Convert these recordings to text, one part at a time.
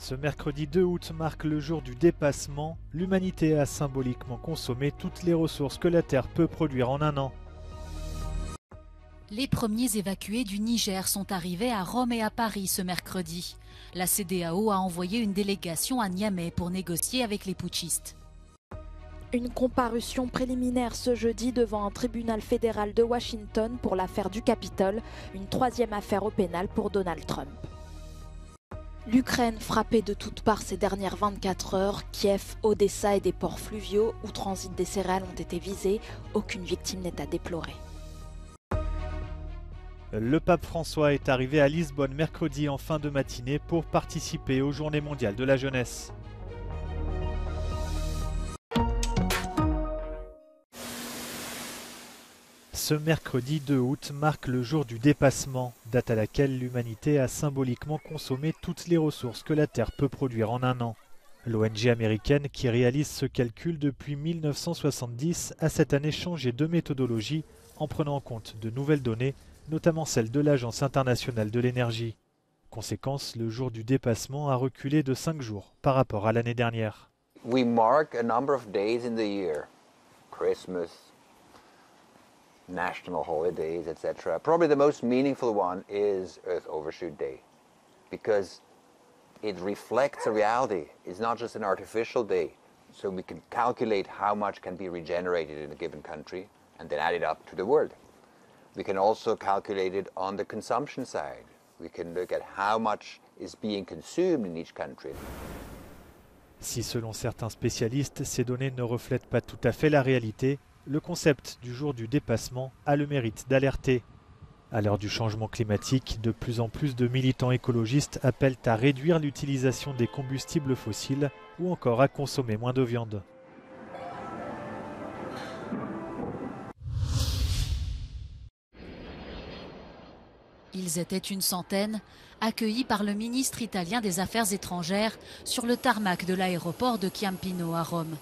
Ce mercredi 2 août marque le jour du dépassement. L'humanité a symboliquement consommé toutes les ressources que la Terre peut produire en un an. Les premiers évacués du Niger sont arrivés à Rome et à Paris ce mercredi. La CEDEAO a envoyé une délégation à Niamey pour négocier avec les putschistes. Une comparution préliminaire ce jeudi devant un tribunal fédéral de Washington pour l'affaire du Capitole, une troisième affaire au pénal pour Donald Trump. L'Ukraine frappée de toutes parts ces dernières 24 heures. Kiev, Odessa et des ports fluviaux où transitent des céréales ont été visés. Aucune victime n'est à déplorer. Le pape François est arrivé à Lisbonne mercredi en fin de matinée pour participer aux Journées mondiales de la jeunesse. Ce mercredi 2 août marque le jour du dépassement, date à laquelle l'humanité a symboliquement consommé toutes les ressources que la Terre peut produire en un an. L'ONG américaine qui réalise ce calcul depuis 1970 a cette année changé de méthodologie en prenant en compte de nouvelles données, notamment celles de l'Agence internationale de l'énergie. Conséquence, le jour du dépassement a reculé de 5 jours par rapport à l'année dernière. We mark a number of days in the year, Christmas, national holidays, etc. Probably the most meaningful one is Earth Overshoot Day, because it reflects a reality. It's not just an artificial day. So we can calculate how much can be regenerated in a given country and then add it up to the world. We can also calculate it on the consumption side. We can look at how much is being consumed in each country. Si selon certains spécialistes, ces données ne reflètent pas tout à fait la réalité, le concept du jour du dépassement a le mérite d'alerter. À l'heure du changement climatique, de plus en plus de militants écologistes appellent à réduire l'utilisation des combustibles fossiles ou encore à consommer moins de viande. Ils étaient une centaine, accueillis par le ministre italien des Affaires étrangères sur le tarmac de l'aéroport de Ciampino à Rome.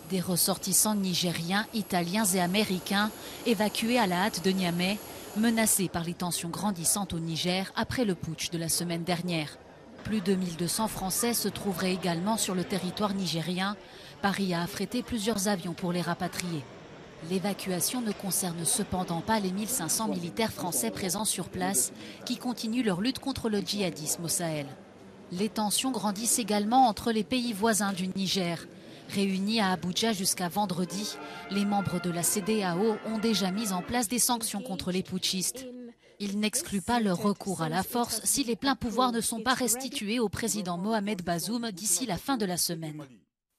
Des ressortissants nigériens, italiens et américains évacués à la hâte de Niamey, menacés par les tensions grandissantes au Niger après le putsch de la semaine dernière. Plus de 1200 Français se trouveraient également sur le territoire nigérien. Paris a affrété plusieurs avions pour les rapatrier. L'évacuation ne concerne cependant pas les 1500 militaires français présents sur place qui continuent leur lutte contre le djihadisme au Sahel. Les tensions grandissent également entre les pays voisins du Niger. Réunis à Abuja jusqu'à vendredi, les membres de la CEDEAO ont déjà mis en place des sanctions contre les putschistes. Ils n'excluent pas leur recours à la force si les pleins pouvoirs ne sont pas restitués au président Mohamed Bazoum d'ici la fin de la semaine.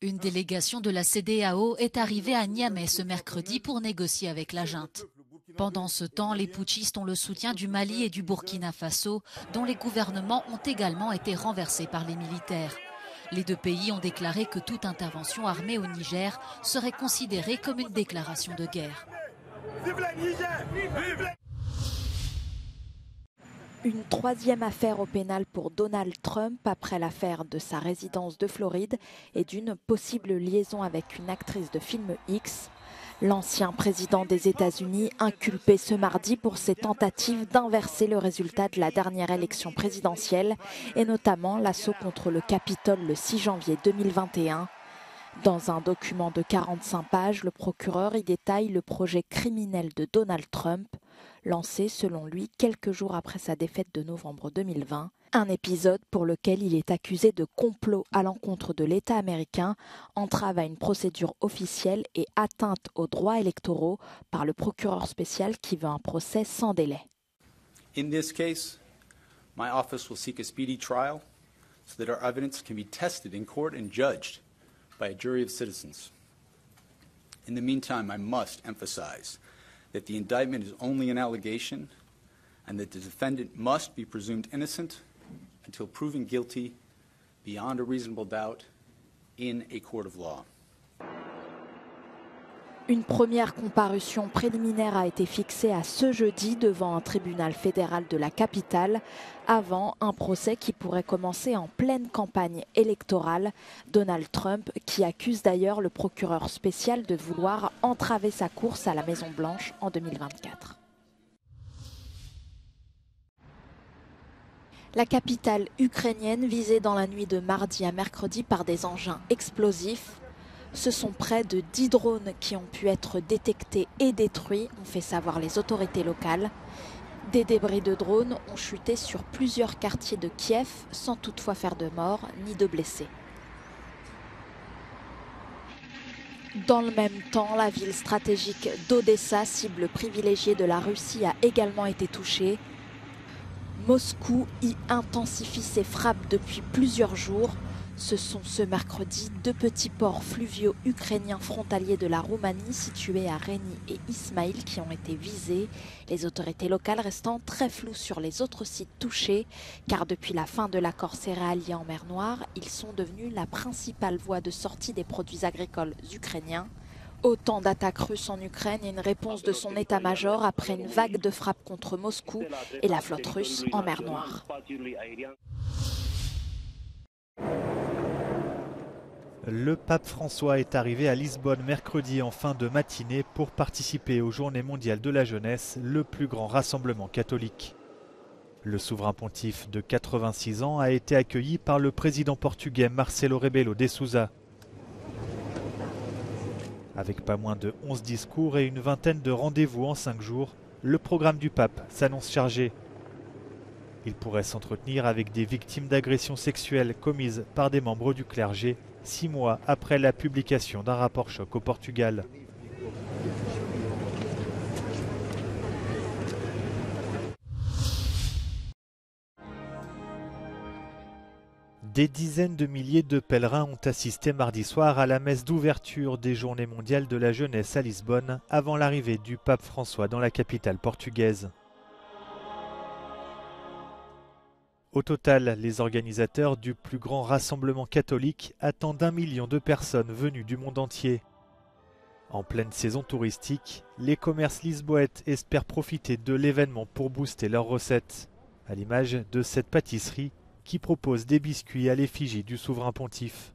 Une délégation de la CEDEAO est arrivée à Niamey ce mercredi pour négocier avec la junte. Pendant ce temps, les putschistes ont le soutien du Mali et du Burkina Faso, dont les gouvernements ont également été renversés par les militaires. Les deux pays ont déclaré que toute intervention armée au Niger serait considérée comme une déclaration de guerre. Vive le Niger! Vive le... Une troisième affaire au pénal pour Donald Trump après l'affaire de sa résidence de Floride et d'une possible liaison avec une actrice de film X. L'ancien président des États-Unis inculpé ce mardi pour ses tentatives d'inverser le résultat de la dernière élection présidentielle et notamment l'assaut contre le Capitole le 6 janvier 2021. Dans un document de 45 pages, le procureur y détaille le projet criminel de Donald Trump, lancé selon lui quelques jours après sa défaite de novembre 2020. Un épisode pour lequel il est accusé de complot à l'encontre de l'État américain, entrave à une procédure officielle et atteinte aux droits électoraux par le procureur spécial qui veut un procès sans délai. In this case, my office will seek a speedy trial so that our evidence can be tested in court and judged by a jury of citizens. In the meantime, I must emphasize that the indictment is only an allegation and that the defendant must be presumed innocent until proven guilty beyond a reasonable doubt in a court of law. Une première comparution préliminaire a été fixée à ce jeudi devant un tribunal fédéral de la capitale, avant un procès qui pourrait commencer en pleine campagne électorale. Donald Trump, qui accuse d'ailleurs le procureur spécial de vouloir entraver sa course à la Maison-Blanche en 2024. La capitale ukrainienne visée dans la nuit de mardi à mercredi par des engins explosifs. Ce sont près de 10 drones qui ont pu être détectés et détruits, ont fait savoir les autorités locales. Des débris de drones ont chuté sur plusieurs quartiers de Kiev sans toutefois faire de morts ni de blessés. Dans le même temps, la ville stratégique d'Odessa, cible privilégiée de la Russie, a également été touchée. Moscou y intensifie ses frappes depuis plusieurs jours. Ce sont ce mercredi 2 petits ports fluviaux ukrainiens frontaliers de la Roumanie situés à Reni et Ismail qui ont été visés. Les autorités locales restant très floues sur les autres sites touchés, car depuis la fin de l'accord céréalier en mer Noire, ils sont devenus la principale voie de sortie des produits agricoles ukrainiens. Autant d'attaques russes en Ukraine et une réponse de son état-major après une vague de frappes contre Moscou et la flotte russe en mer Noire. Le pape François est arrivé à Lisbonne mercredi en fin de matinée pour participer aux Journées mondiales de la jeunesse, le plus grand rassemblement catholique. Le souverain pontife de 86 ans a été accueilli par le président portugais Marcelo Rebelo de Sousa. Avec pas moins de 11 discours et une vingtaine de rendez-vous en 5 jours, le programme du pape s'annonce chargé. Il pourrait s'entretenir avec des victimes d'agressions sexuelles commises par des membres du clergé 6 mois après la publication d'un rapport choc au Portugal. Des dizaines de milliers de pèlerins ont assisté mardi soir à la messe d'ouverture des Journées mondiales de la jeunesse à Lisbonne avant l'arrivée du pape François dans la capitale portugaise. Au total, les organisateurs du plus grand rassemblement catholique attendent 1 million de personnes venues du monde entier. En pleine saison touristique, les commerces lisboètes espèrent profiter de l'événement pour booster leurs recettes, à l'image de cette pâtisserie qui propose des biscuits à l'effigie du souverain pontife.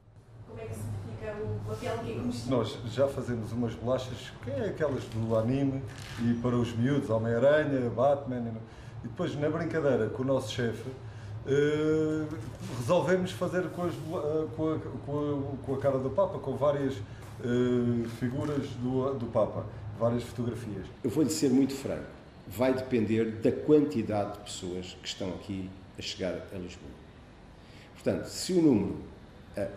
Nós já fazemos umas bolachas que é aquelas do anime e para os miúdos, Homem-Aranha, Batman, e depois na brincadeira com o nosso chefe resolvemos fazer com a cara do Papa, com várias figuras do Papa, várias fotografias. Eu vou-lhe ser muito franco, vai depender da quantidade de pessoas que estão aqui a chegar a Lisboa. Portanto, se o número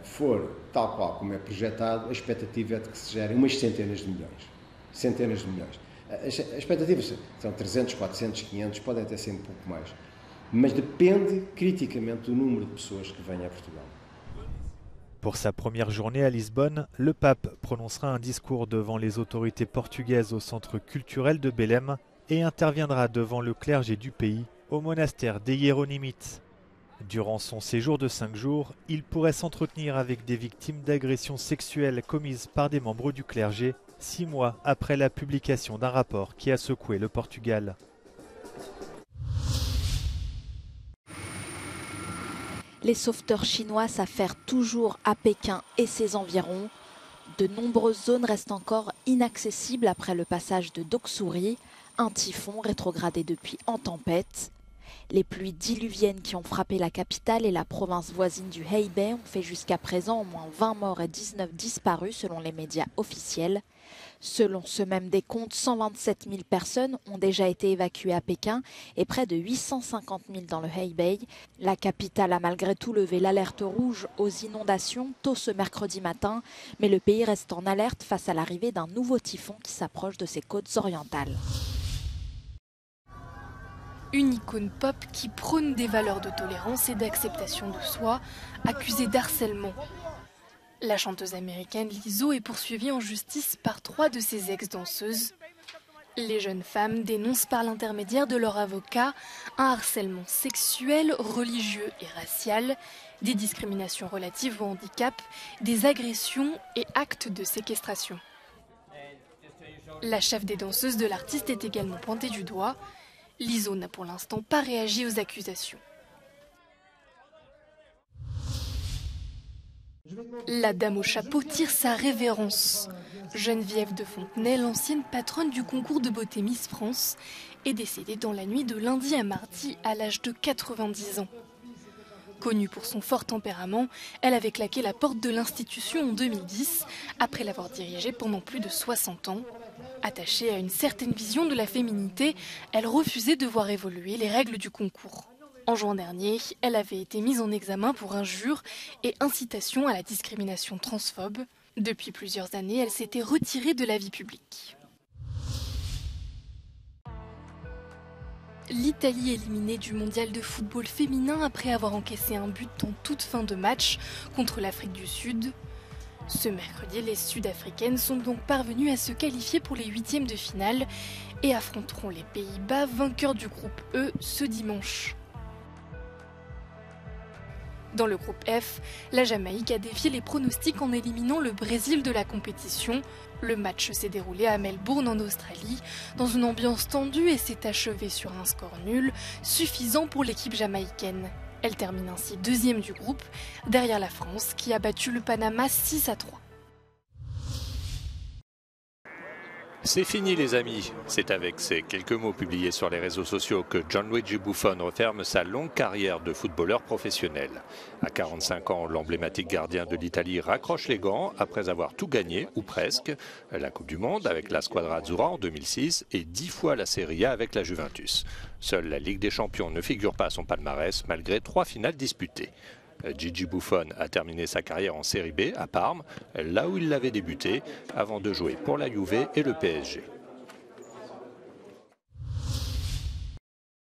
for tal qual como é projetado, a expectativa é de que se gerem umas centenas de milhões. Centenas de milhões. As expectativas são 300, 400, 500, podem até ser um pouco mais. Mas depende criticamente do número de pessoas que vêm a Portugal. Pour sa première journée à Lisbonne, le pape prononcera un discours devant les autorités portugaises au centre culturel de Belém et interviendra devant le clergé du pays au monastère des Hiéronymites. Durant son séjour de 5 jours, il pourrait s'entretenir avec des victimes d'agressions sexuelles commises par des membres du clergé 6 mois après la publication d'un rapport qui a secoué le Portugal. Les sauveteurs chinois s'affairent toujours à Pékin et ses environs. De nombreuses zones restent encore inaccessibles après le passage de Doksuri, un typhon rétrogradé depuis en tempête. Les pluies diluviennes qui ont frappé la capitale et la province voisine du Hebei ont fait jusqu'à présent au moins 20 morts et 19 disparus selon les médias officiels. Selon ce même décompte, 127 000 personnes ont déjà été évacuées à Pékin et près de 850 000 dans le Hebei. La capitale a malgré tout levé l'alerte rouge aux inondations tôt ce mercredi matin, mais le pays reste en alerte face à l'arrivée d'un nouveau typhon qui s'approche de ses côtes orientales. Une icône pop qui prône des valeurs de tolérance et d'acceptation de soi, accusée d'harcèlement. La chanteuse américaine Lizzo est poursuivie en justice par 3 de ses ex-danseuses. Les jeunes femmes dénoncent par l'intermédiaire de leur avocat un harcèlement sexuel, religieux et racial, des discriminations relatives au handicap, des agressions et actes de séquestration. La chef des danseuses de l'artiste est également pointée du doigt. Lizzo n'a pour l'instant pas réagi aux accusations. La dame au chapeau tire sa révérence. Geneviève de Fontenay, l'ancienne patronne du concours de beauté Miss France, est décédée dans la nuit de lundi à mardi à l'âge de 90 ans. Connue pour son fort tempérament, elle avait claqué la porte de l'institution en 2010, après l'avoir dirigée pendant plus de 60 ans. Attachée à une certaine vision de la féminité, elle refusait de voir évoluer les règles du concours. En juin dernier, elle avait été mise en examen pour injure et incitation à la discrimination transphobe. Depuis plusieurs années, elle s'était retirée de la vie publique. L'Italie éliminée du mondial de football féminin après avoir encaissé un but en toute fin de match contre l'Afrique du Sud. Ce mercredi, les Sud-Africaines sont donc parvenues à se qualifier pour les huitièmes de finale et affronteront les Pays-Bas, vainqueurs du groupe E, ce dimanche. Dans le groupe F, la Jamaïque a défié les pronostics en éliminant le Brésil de la compétition. Le match s'est déroulé à Melbourne en Australie, dans une ambiance tendue et s'est achevé sur un score nul, suffisant pour l'équipe jamaïcaine. Elle termine ainsi deuxième du groupe, derrière la France qui a battu le Panama 6-3. C'est fini les amis, c'est avec ces quelques mots publiés sur les réseaux sociaux que Gianluigi Buffon referme sa longue carrière de footballeur professionnel. À 45 ans, l'emblématique gardien de l'Italie raccroche les gants après avoir tout gagné, ou presque, la Coupe du Monde avec la Squadra Azzurra en 2006 et 10 fois la Serie A avec la Juventus. Seule la Ligue des Champions ne figure pas à son palmarès malgré 3 finales disputées. Gigi Buffon a terminé sa carrière en Série B à Parme, là où il l'avait débuté, avant de jouer pour la Juve et le PSG.